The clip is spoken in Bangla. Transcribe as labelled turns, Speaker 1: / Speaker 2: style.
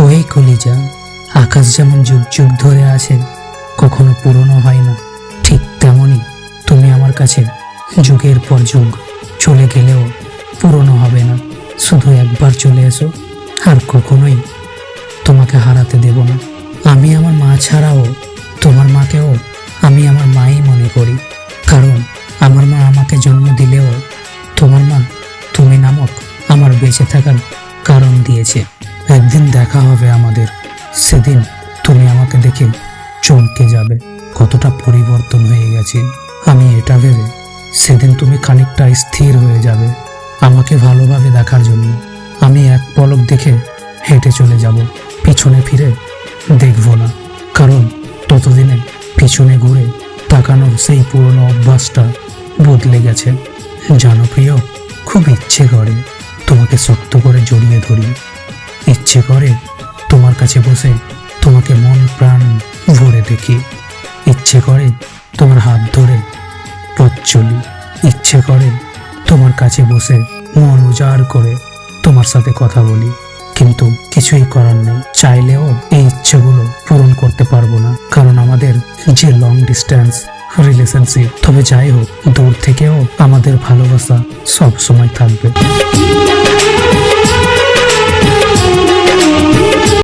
Speaker 1: ওই কলিজা, আকাশ যেমন যুগ যুগ ধরে আছে, কখনো পুরনো হয় না, ঠিক তেমনই তুমি আমার কাছে যুগের পর যুগ চলে গেলেও পুরনো হবে না। শুধু একবার চলে এসো, আর কখনোই তোমাকে হারাতে দেব না। আমি আমার মা ছাড়াও তোমার মাকেও আমি আমার মাই মনে করি, কারণ আমার মা আমাকে জন্ম দিলেও তোমার মা তুমি নামক আমার বেঁচে থাকার কারণ দিয়েছে। একদিন দেখা হবে আমাদের, সেদিন তুমি আমাকে দেখে চমকে যাবে কতটা পরিবর্তন হয়ে গেছে আমি এটা ভেবে। সেদিন তুমি খানিকটা স্থির হয়ে যাবে আমাকে ভালোভাবে দেখার জন্য। আমি এক পলক দেখে হেঁটে চলে যাব, পিছনে ফিরে দেখব না, কারণ ততদিনে পিছনে ঘুরে তাকানোর সেই পুরনো অভ্যাসটা বদলে গেছে। জানো প্রিয়, খুব ইচ্ছে করে তোমাকে শক্ত করে জড়িয়ে ধরি, ইচ্ছে করে তোমার কাছে বসে তোমাকে মন প্রাণ ভরে দেখি, ইচ্ছে করে তোমার হাত ধরে পথ চলি, ইচ্ছে করে তোমার কাছে বসে মন উজাড় করে তোমার সাথে কথা বলি। কিন্তু কিছুই করার নেই, চাইলেও এই ইচ্ছেগুলো পূরণ করতে পারবো না, কারণ আমাদের যে লং ডিস্টেন্স রিলেশনশিপ। তবে যাই হোক, দূর থেকেও আমাদের ভালোবাসা সব সময় থাকবে।